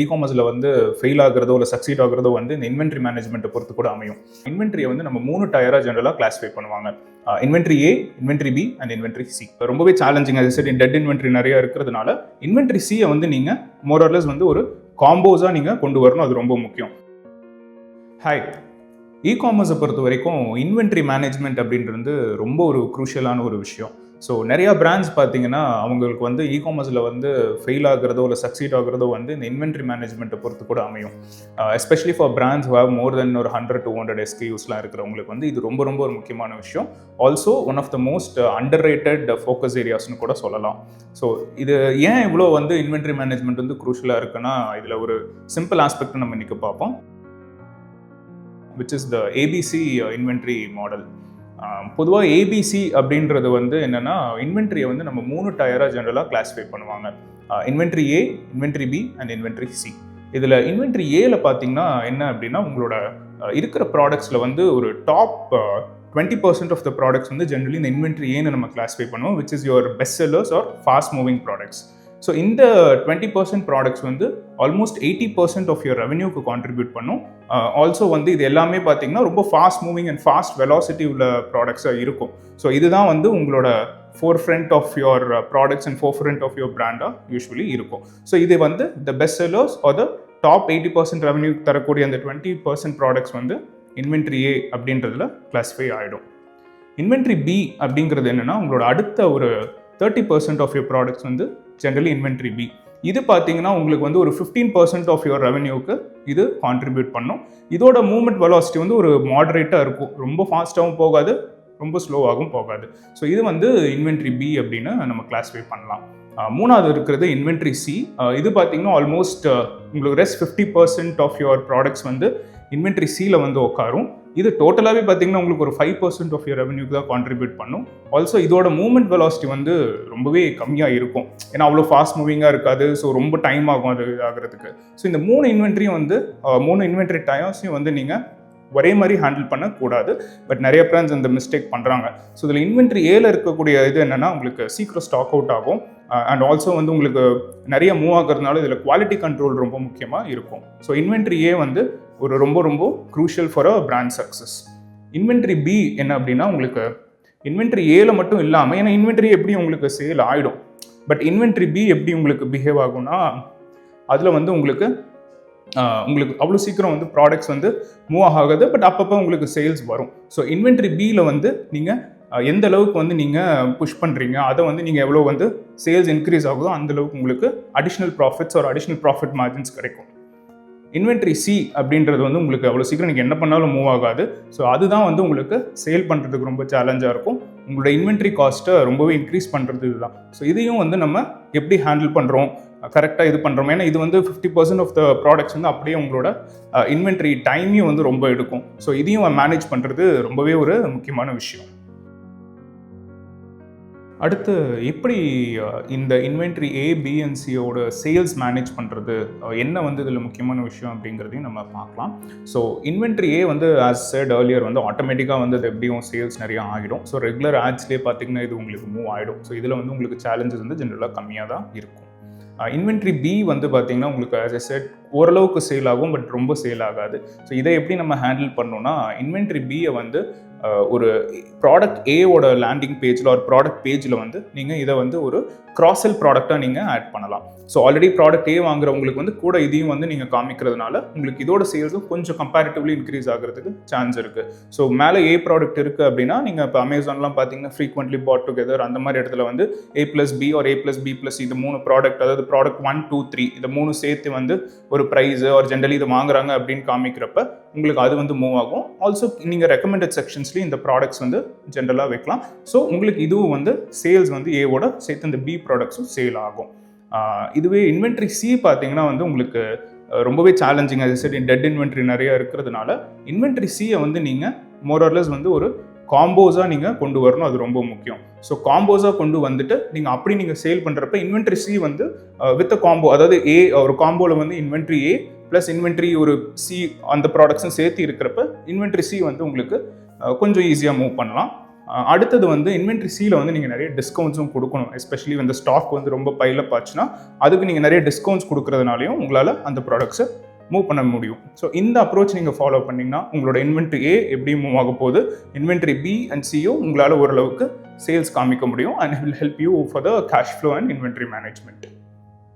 இ-காமர்ஸில் வந்து ஃபெயில் ஆகிறதோ இல்லை சக்சீட் ஆகிறதோ வந்து இந்த இன்வென்ட்ரி மேனேஜ்மெண்ட்டை பொறுத்து கூட அமையும். இன்வென்ட்ரியை வந்து நம்ம 3 டயராக ஜென்ரலாக கிளாஸிஃபை பண்ணுவாங்க. Inventory A, inventory B and inventory C. ரொம்பவே சேலஞ்சிங் அது சரி டெட் இன்வென்ட்ரி நிறைய இருக்கிறதுனால இன்வென்ட்ரி சியை வந்து நீங்கள் மோரர்லெஸ் வந்து ஒரு காம்போஸாக நீங்கள் கொண்டு வரணும். அது ரொம்ப முக்கியம். ஹாய், இ-காமர்ஸை பொறுத்த வரைக்கும் இன்வென்ட்ரி மேனேஜ்மெண்ட் அப்படின்றது ரொம்ப ஒரு குரூஷியலான ஒரு விஷயம். ஸோ நிறையா பிராண்ட்ஸ் பார்த்தீங்கன்னா அவங்களுக்கு வந்து இ-காமர்ஸில் வந்து ஃபெயில் ஆகிறதோ இல்லை சக்சீட் ஆகிறதோ வந்து இந்த இன்வென்ட்ரி மேனேஜ்மெண்ட்டை பொறுத்து கூட அமையும். Especially for brands have more than ஒரு 100-200 SKUஸ்லாம் இருக்கிறவங்களுக்கு வந்து இது ரொம்ப ரொம்ப ஒரு முக்கியமான விஷயம். Also one of the most underrated focus ஏரியாஸ்னு கூட சொல்லலாம். ஸோ இது ஏன் இவ்வளோ வந்து இன்வென்ட்ரி மேனேஜ்மெண்ட் வந்து குரூஷியலாக இருக்குன்னா இதில் ஒரு சிம்பிள் ஆஸ்பெக்ட் நம்ம இன்றைக்கி பார்ப்போம், which is the ABC inventory model. பொதுவாக ஏபிசி அப்படின்றது வந்து என்னென்னா இன்வென்ட்ரியை வந்து நம்ம 3 டயராக ஜென்ரலாக கிளாஸிஃபை பண்ணுவாங்க. Inventory A, inventory B and inventory C. இதில் இன்வென்ட்ரி ஏல பார்த்தீங்கன்னா என்ன அப்படின்னா உங்களோட இருக்கிற ப்ராடக்ட்ஸில் வந்து ஒரு டாப் 20% ஆஃப் த ப்ராடக்ட்ஸ் வந்து ஜென்ரலி இந்த இன்வென்ட்ரி ஏன்னு நம்ம கிளாஸிஃபை பண்ணுவோம், which is your best sellers are fast moving products. So இந்த 20% ப்ராடக்ட்ஸ் வந்து ஆல்மோஸ்ட் 80% ஆஃப் யுவர் ரெவன்யூக்கு கான்ட்ரிபியூட் பண்ணும். ஆல்சோ வந்து இது எல்லாமே பார்த்தீங்கன்னா ரொம்ப fast moving and fast velocity உள்ள ப்ராடக்ட்ஸாக இருக்கும். ஸோ இதுதான் வந்து உங்களோட forefront of your products and forefront of your பிராண்டாக யூஸ்வலி இருக்கும். ஸோ இது வந்து the best sellers are the top 80% revenue தரக்கூடிய அந்த 20% ப்ராடக்ட்ஸ் வந்து இன்வென்ட்ரி ஏ அப்படின்றதுல கிளாஸிஃபை ஆகிடும். இன்வென்ட்ரி பி அப்படிங்கிறது என்னென்னா உங்களோட அடுத்த ஒரு 30% ஆஃப் யுவர் ப்ராடக்ட்ஸ் வந்து ஜென்ரலி இன்வென்ட்ரி பி. இது பார்த்தீங்கன்னா உங்களுக்கு வந்து ஒரு 15% ஆஃப் யுவர் ரெவன்யூக்கு இது கான்ட்ரிபியூட் பண்ணும். இதோட மூவ்மெண்ட் வெலாசிட்டி வந்து ஒரு மாடரேட்டாக இருக்கும், ரொம்ப ஃபாஸ்ட்டாகவும் போகாது, ரொம்ப ஸ்லோவாகவும் போகாது. ஸோ இது வந்து இன்வென்ட்ரி பி அப்படின்னு நம்ம கிளாஸிஃபை பண்ணலாம். மூணாவது இருக்கிறது இன்வென்ட்ரி சி. இது பார்த்தீங்கன்னா ஆல்மோஸ்ட் உங்களுக்கு ரெஸ்ட் 50% ஆஃப் யுவர் ப்ராடக்ட்ஸ் வந்து இன்வென்ட்ரி சியில் வந்து உட்காரும். இது டோட்டலாகவே பார்த்தீங்கன்னா உங்களுக்கு ஒரு 5% ஆஃப் யுவர் ரெவன்யூக்கு தான் கான்ட்ரிபியூட் பண்ணும். ஆல்சோ இதோட மூவ்மெண்ட் வெலாசிட்டி வந்து ரொம்பவே கம்மியாக இருக்கும், ஏன்னா அவ்வளோ ஃபாஸ்ட் மூவிங்காக இருக்காது. ஸோ ரொம்ப டைம் ஆகும் அது ஆகிறதுக்கு. ஸோ இந்த 3 இன்வென்ட்ரியும் வந்து 3 இன்வென்ட்ரி டயர்ஸையும் வந்து நீங்கள் ஒரே மாதிரி ஹேண்டில் பண்ணக்கூடாது. பட் நிறைய பிராண்ட்ஸ் இந்த மிஸ்டேக் பண்ணுறாங்க. ஸோ இதில் இன்வென்ட்ரி ஏல இருக்கக்கூடிய இது என்னென்னா உங்களுக்கு சீக்கிரம் ஸ்டாக் அவுட் ஆகும் அண்ட் ஆல்சோ வந்து உங்களுக்கு நிறைய மூவ் ஆகிறதுனால இதில் குவாலிட்டி கண்ட்ரோல் ரொம்ப முக்கியமாக இருக்கும். ஸோ இன்வென்ட்ரி ஏ வந்து ஒரு ரொம்ப ரொம்ப crucial for a brand success. Inventory B என்ன அப்படின்னா உங்களுக்கு இன்வென்ட்ரி ஏல மட்டும் இல்லாமல், ஏன்னா இன்வென்ட்ரி எப்படி உங்களுக்கு சேல் ஆகிடும், பட் இன்வென்ட்ரி பி எப்படி உங்களுக்கு பிஹேவ் ஆகும்னா அதில் வந்து உங்களுக்கு அவ்வளோ சீக்கிரம் வந்து ப்ராடக்ட்ஸ் வந்து மூவ் ஆகாது, பட் அப்பப்போ உங்களுக்கு சேல்ஸ் வரும். ஸோ இன்வென்ட்ரி பியில் வந்து நீங்கள் எந்த அளவுக்கு வந்து நீங்கள் புஷ் பண்ணுறீங்க, அதை வந்து நீங்கள் எவ்வளோ வந்து சேல்ஸ் இன்க்ரீஸ் ஆகுதோ அந்தளவுக்கு உங்களுக்கு அடிஷ்னல் ப்ராஃபிட்ஸ் ஒரு அடிஷ்னல் ப்ராஃபிட் மார்ஜின்ஸ் கிடைக்கும். இன்வென்ட்ரி சி அப்படின்றது வந்து உங்களுக்கு அவ்வளோ சீக்கிரம் நீங்கள் என்ன பண்ணாலும் மூவ் ஆகாது. ஸோ அதுதான் வந்து உங்களுக்கு சேல் பண்ணுறதுக்கு ரொம்ப சேலஞ்சாக இருக்கும். உங்களோட இன்வென்ட்ரி காஸ்ட்டை ரொம்பவே இன்க்ரீஸ் பண்ணுறது இதுதான். ஸோ இதையும் வந்து நம்ம எப்படி ஹேண்டில் பண்ணுறோம், கரெக்டாக இது பண்ணுறோம். ஏன்னா இது வந்து 50% ஆஃப் த ப்ராடக்ட்ஸ் வந்து அப்படியே உங்களோட இன்வென்ட்ரி டைமையும் வந்து ரொம்ப எடுக்கும். ஸோ இதையும் மேனேஜ் பண்ணுறது ரொம்பவே ஒரு முக்கியமான விஷயம். அடுத்து எப்படி இந்த இன்வென்ட்ரி ஏ, பி அண்ட் சியோட சேல்ஸ் மேனேஜ் பண்ணுறது, என்ன வந்து இதில் முக்கியமான விஷயம் அப்படிங்கிறதையும் நம்ம பார்க்கலாம். ஸோ இன்வென்ட்ரி ஏ வந்து ஆஸ் செட் ஏர்லியர் வந்து ஆட்டோமேட்டிக்காக வந்து அது எப்படியும் சேல்ஸ் நிறையா ஆகிடும். ஸோ ரெகுலர் ஆட்ஸ்லேயே பார்த்தீங்கன்னா இது உங்களுக்கு மூவ் ஆகிடும். ஸோ இதில் வந்து உங்களுக்கு சேலஞ்சஸ் வந்து ஜென்ரலாக கம்மியாக தான் இருக்கும். இன்வென்ட்ரி பி வந்து பார்த்தீங்கன்னா உங்களுக்கு ஆஸ் எ செட் ஓரளவுக்கு சேல் ஆகும், பட் ரொம்ப சேல் ஆகாது. ஸோ இதை எப்படி நம்ம ஹேண்டில் பண்ணோம்னா இன்வென்ட்ரி பியை வந்து ஒரு ப்ராடக்ட் ஏவோட லேண்டிங் பேஜில் ஒரு ப்ராடக்ட் பேஜில் வந்து நீங்கள் இதை வந்து ஒரு கிராஸ்-செல் ப்ராடக்டாக நீங்கள் ஆட் பண்ணலாம். ஸோ ஆல்ரெடி ப்ராடக்ட் ஏ வாங்குறவங்களுக்கு வந்து கூட இதையும் வந்து நீங்கள் காமிக்கிறதுனால உங்களுக்கு இதோட சேல்ஸும் கொஞ்சம் கம்பேரிட்டிவ்லி இன்க்ரீஸ் ஆகிறதுக்கு சான்ஸ் இருக்குது. ஸோ மேலே ஏ ப்ராடக்ட் இருக்குது அப்படின்னா நீங்கள் இப்போ அமேசான்லாம் பார்த்தீங்கன்னா ஃப்ரீக்வெண்ட்லி பாட் டுகெதர் அந்த மாதிரி இடத்துல வந்து A+B ஒரு A+B+ இது 3 ப்ராடக்ட், அதாவது ப்ராடக்ட் 1, 2, 3 இந்த 3 சேர்த்து வந்து ஒரு ப்ரைஸு ஒரு ஜென்ரலி இது வாங்குறாங்க அப்படின்னு காமிக்கிறப்ப உங்களுக்கு அது வந்து மூவ் ஆகும். ஆல்சோ நீங்கள் ரெக்கமெண்டட் செக்ஷன்ஸ்லேயும் இந்த ப்ராடக்ட்ஸ் வந்து ஜென்ரலாக வைக்கலாம். ஸோ உங்களுக்கு இதுவும் வந்து சேல்ஸ் வந்து ஏவோட சேர்த்து இந்த பி ப்ராடக்ட்ஸும் சேல் ஆகும். இதுவே இன்வென்ட்ரி சி பார்த்தீங்கன்னா வந்து உங்களுக்கு ரொம்பவே சேலஞ்சிங். அது சரி டெட் இன்வென்ட்ரி நிறைய இருக்கிறதுனால இன்வென்ட்ரி சியை வந்து நீங்கள் மோரர்லெஸ் வந்து ஒரு காம்போஸாக நீங்கள் கொண்டு வரணும், அது ரொம்ப முக்கியம். ஸோ காம்போஸாக கொண்டு வந்துட்டு நீங்கள் அப்படி நீங்கள் சேல் பண்ணுறப்ப இன்வென்ட்ரி சி வந்து வித் காம்போ, அதாவது ஏ ஒரு காம்போவில் வந்து இன்வென்ட்ரி ஏ ப்ளஸ் இன்வென்ட்ரி ஒரு சி அந்த ப்ராடக்ட்ஸும் சேர்த்து இருக்கிறப்ப இன்வென்ட்ரி சி வந்து உங்களுக்கு கொஞ்சம் ஈஸியாக மூவ் பண்ணலாம். அடுத்தது வந்து இன்வென்ட்ரி சியில் வந்து நீங்கள் நிறைய டிஸ்கவுண்ட்ஸும் கொடுக்கணும். எஸ்பெஷலி வந்து ஸ்டாக் வந்து ரொம்ப பைலப் ஆச்சுன்னா அதுக்கு நீங்கள் நிறைய டிஸ்கவுண்ட்ஸ் கொடுக்கறதுனாலையும் உங்களால் அந்த ப்ராடக்ட்ஸை மூவ் பண்ண முடியும். ஸோ இந்த அப்ரோச் நீங்கள் ஃபாலோ பண்ணிங்கன்னா உங்களோட இன்வென்ட்ரி ஏ எப்படி மூவ் ஆக போகுது, இன்வென்ட்ரி பி அண்ட் சியும் உங்களால் ஓரளவுக்கு சேல்ஸ் காமிக்க முடியும் and will help you for the cash flow and inventory management.